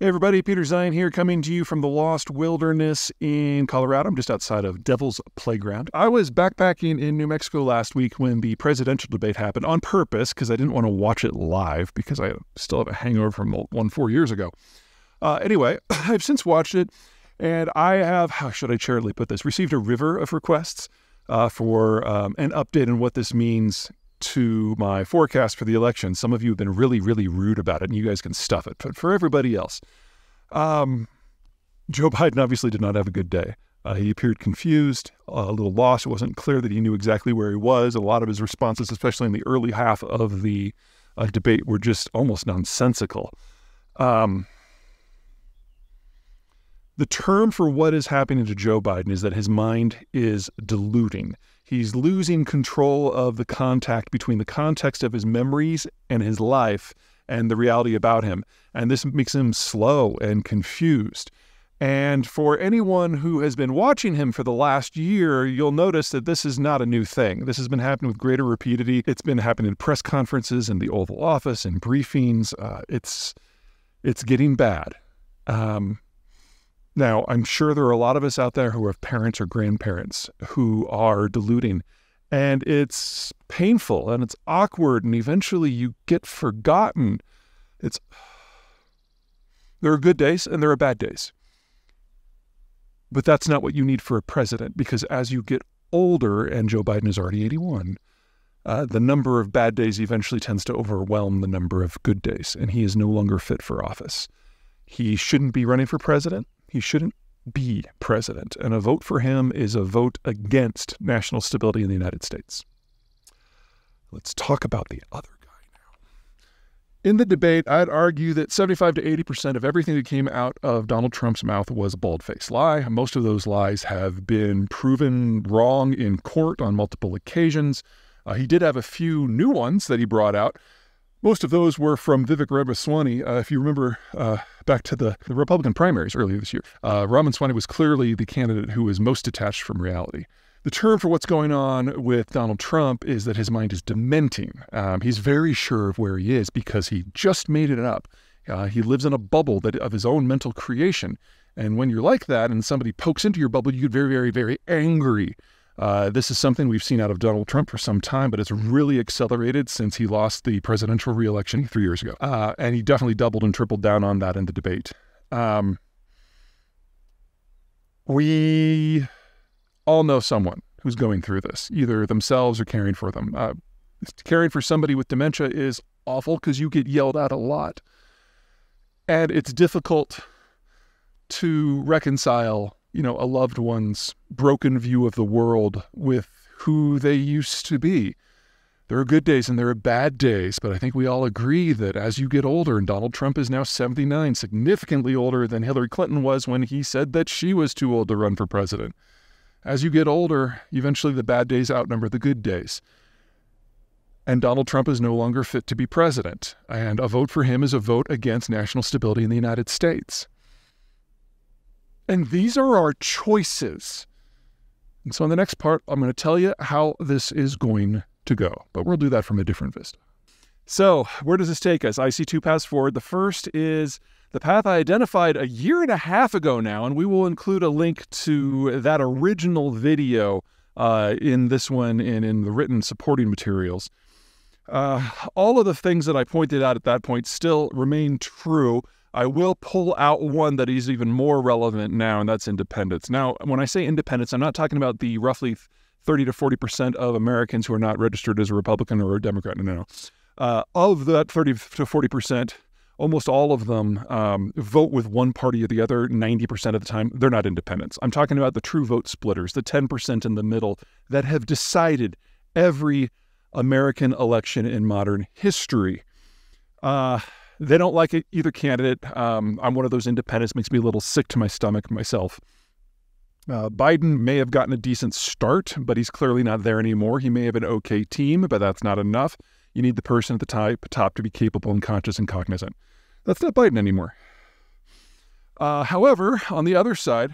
Hey everybody, Peter Zeihan here, coming to you from the Lost Wilderness in Colorado. I'm just outside of Devil's Playground. I was backpacking in New Mexico last week when the presidential debate happened on purpose because I didn't want to watch it live because I still have a hangover from one 4 years ago. Anyway, I've since watched it, and I have, how should I charitably put this, received a river of requests for an update on what this means to my forecast for the election. Some of you have been really, really rude about it, and you guys can stuff it. But for everybody else, Joe Biden obviously did not have a good day. He appeared confused, a little lost. It wasn't clear that he knew exactly where he was. A lot of his responses, especially in the early half of the debate, were just almost nonsensical. The term for what is happening to Joe Biden is that his mind is diluting. He's losing control of the contact between the context of his memories and his life and the reality about him. And this makes him slow and confused. And for anyone who has been watching him for the last year, you'll notice that this is not a new thing. This has been happening with greater rapidity. It's been happening in press conferences, in the Oval Office, in briefings. It's getting bad. Now, I'm sure there are a lot of us out there who have parents or grandparents who are diluting, and it's painful and it's awkward, and eventually you get forgotten. There are good days and there are bad days. But that's not what you need for a president, because as you get older, and Joe Biden is already 81, the number of bad days eventually tends to overwhelm the number of good days, and he is no longer fit for office. He shouldn't be running for president. He shouldn't be president. And a vote for him is a vote against national stability in the United States. Let's talk about the other guy now. In the debate, I'd argue that 75 to 80% of everything that came out of Donald Trump's mouth was a bald-faced lie. Most of those lies have been proven wrong in court on multiple occasions. He did have a few new ones that he brought out. Most of those were from Vivek Ramaswamy. If you remember back to the Republican primaries earlier this year, Ramaswamy was clearly the candidate who was most detached from reality. The term for what's going on with Donald Trump is that his mind is dementing. He's very sure of where he is because he just made it up. He lives in a bubble of his own mental creation. And when you're like that and somebody pokes into your bubble, you get very, very, very angry. This is something we've seen out of Donald Trump for some time, but it's really accelerated since he lost the presidential reelection 3 years ago. And he definitely doubled and tripled down on that in the debate. We all know someone who's going through this, either themselves or caring for them. Caring for somebody with dementia is awful because you get yelled at a lot. And it's difficult to reconcile a loved one's broken view of the world with who they used to be. There are good days and there are bad days, but I think we all agree that as you get older, and Donald Trump is now 79, significantly older than Hillary Clinton was when he said that she was too old to run for president. As you get older, eventually the bad days outnumber the good days. And Donald Trump is no longer fit to be president. And a vote for him is a vote against national stability in the United States. And these are our choices. And so in the next part, I'm going to tell you how this is going to go. But we'll do that from a different vista. So where does this take us? I see two paths forward. The first is the path I identified a year and a half ago now, and we will include a link to that original video in this one and in the written supporting materials. All of the things that I pointed out at that point still remain true. I will pull out one that is even more relevant now, and that's independence. Now, when I say independence, I'm not talking about the roughly 30 to 40% of Americans who are not registered as a Republican or a Democrat. No. Of that 30 to 40%, almost all of them vote with one party or the other 90% of the time. They're not independents. I'm talking about the true vote splitters, the 10% in the middle that have decided every American election in modern history. They don't like either candidate. I'm one of those independents. Makes me a little sick to my stomach myself. Biden may have gotten a decent start, but he's clearly not there anymore. He may have an okay team, but that's not enough. You need the person at the top to be capable and conscious and cognizant. That's not Biden anymore. However, on the other side,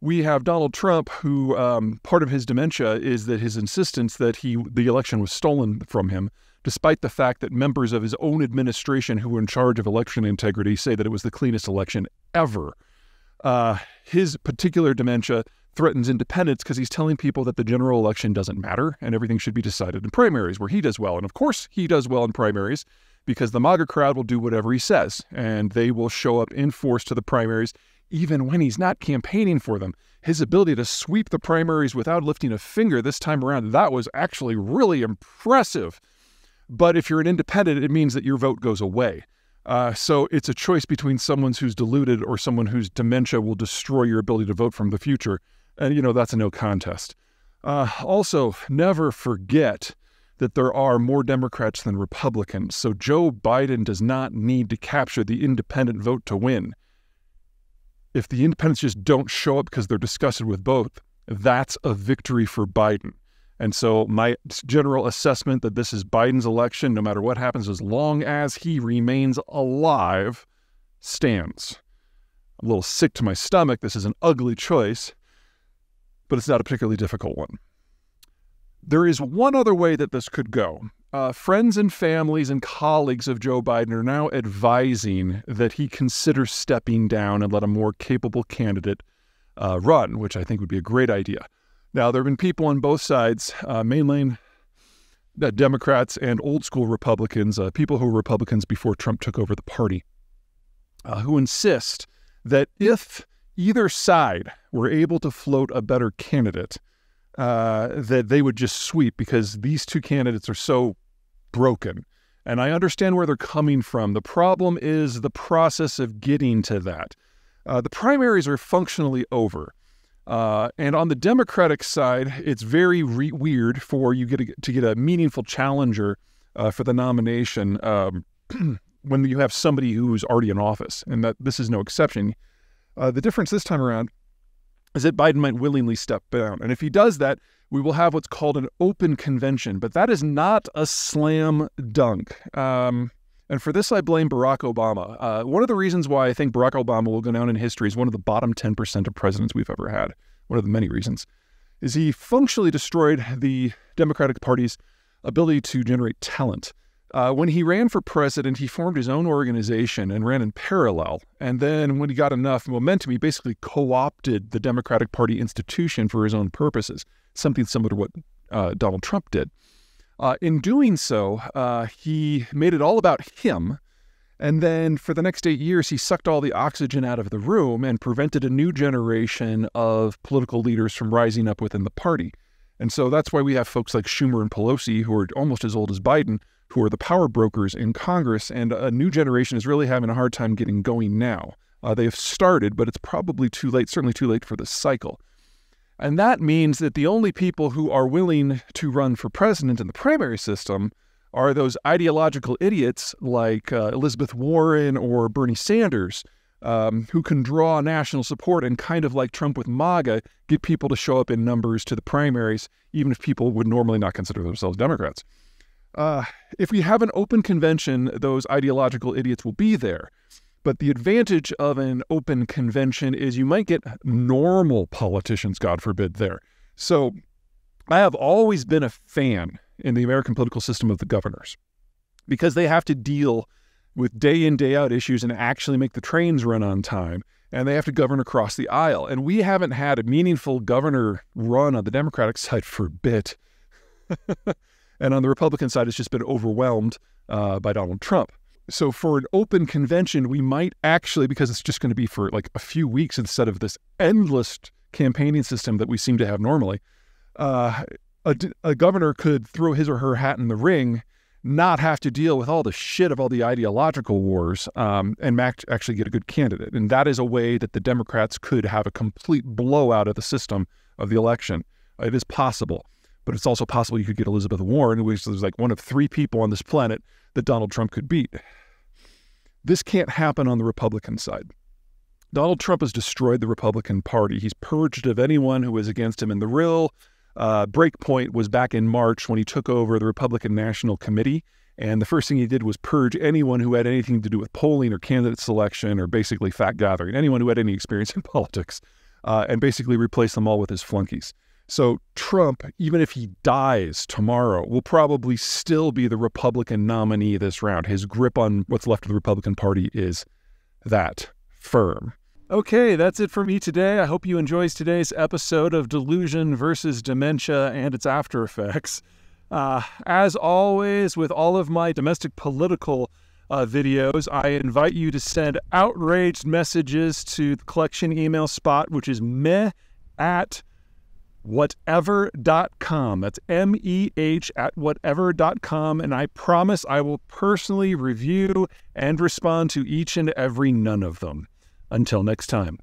we have Donald Trump, who part of his dementia is that his insistence that the election was stolen from him despite the fact that members of his own administration who were in charge of election integrity say that it was the cleanest election ever. His particular dementia threatens independence because he's telling people that the general election doesn't matter and everything should be decided in primaries, where he does well. And of course he does well in primaries because the MAGA crowd will do whatever he says, and they will show up in force to the primaries even when he's not campaigning for them. His ability to sweep the primaries without lifting a finger this time around, that was actually really impressive. But if you're an independent, it means that your vote goes away. So it's a choice between someone who's deluded or someone whose dementia will destroy your ability to vote from the future. And, that's a no contest. Also, never forget that there are more Democrats than Republicans. So Joe Biden does not need to capture the independent vote to win. If the independents just don't show up because they're disgusted with both, that's a victory for Biden. And so my general assessment that this is Biden's election, no matter what happens, as long as he remains alive, stands. I'm a little sick to my stomach. This is an ugly choice, but it's not a particularly difficult one. There is one other way that this could go. Friends and families and colleagues of Joe Biden are now advising that he consider stepping down and let a more capable candidate run, which I think would be a great idea. Now, there have been people on both sides, mainline Democrats and old school Republicans, people who were Republicans before Trump took over the party, who insist that if either side were able to float a better candidate, that they would just sweep because these two candidates are so broken. And I understand where they're coming from. The problem is the process of getting to that. The primaries are functionally over. And on the Democratic side, it's very weird for you to get a meaningful challenger for the nomination when you have somebody who's already in office, and that this is no exception. The difference this time around is that Biden might willingly step down. And if he does that, we will have what's called an open convention. But that is not a slam dunk. And for this, I blame Barack Obama. One of the reasons why I think Barack Obama will go down in history as one of the bottom 10% of presidents we've ever had, one of the many reasons, is he functionally destroyed the Democratic Party's ability to generate talent. When he ran for president, he formed his own organization and ran in parallel. And then when he got enough momentum, he basically co-opted the Democratic Party institution for his own purposes, something similar to what Donald Trump did. In doing so, he made it all about him. And then for the next 8 years, he sucked all the oxygen out of the room and prevented a new generation of political leaders from rising up within the party. And so that's why we have folks like Schumer and Pelosi, who are almost as old as Biden, who are the power brokers in Congress, and a new generation is really having a hard time getting going now. They have started, but it's probably too late, certainly too late for this cycle. And that means that the only people who are willing to run for president in the primary system are those ideological idiots like Elizabeth Warren or Bernie Sanders, who can draw national support and, kind of like Trump with MAGA, get people to show up in numbers to the primaries, even if people would normally not consider themselves Democrats. If we have an open convention, those ideological idiots will be there. But the advantage of an open convention is you might get normal politicians, God forbid, there. So I have always been a fan in the American political system of the governors because they have to deal with day in, day out issues and actually make the trains run on time. And they have to govern across the aisle. And we haven't had a meaningful governor run on the Democratic side for a bit. And on the Republican side, it's just been overwhelmed by Donald Trump. So for an open convention, we might actually, because it's just going to be for like a few weeks instead of this endless campaigning system that we seem to have normally, a governor could throw his or her hat in the ring, not have to deal with all the shit of all the ideological wars, and actually get a good candidate. And that is a way that the Democrats could have a complete blowout of the system of the election. It is possible. But it's also possible you could get Elizabeth Warren, which is like one of 3 people on this planet that Donald Trump could beat. This can't happen on the Republican side. Donald Trump has destroyed the Republican Party. He's purged of anyone who was against him. And the real break point was back in March when he took over the Republican National Committee. And the first thing he did was purge anyone who had anything to do with polling or candidate selection or basically fact gathering, anyone who had any experience in politics, and basically replace them all with his flunkies. So Trump, even if he dies tomorrow, will probably still be the Republican nominee this round. His grip on what's left of the Republican Party is that firm. Okay, that's it for me today. I hope you enjoyed today's episode of Delusion versus Dementia and its after effects. As always, with all of my domestic political videos, I invite you to send outraged messages to the collection email spot, which is meh@whatever.com. That's meh@whatever.com. And I promise I will personally review and respond to each and every none of them. Until next time.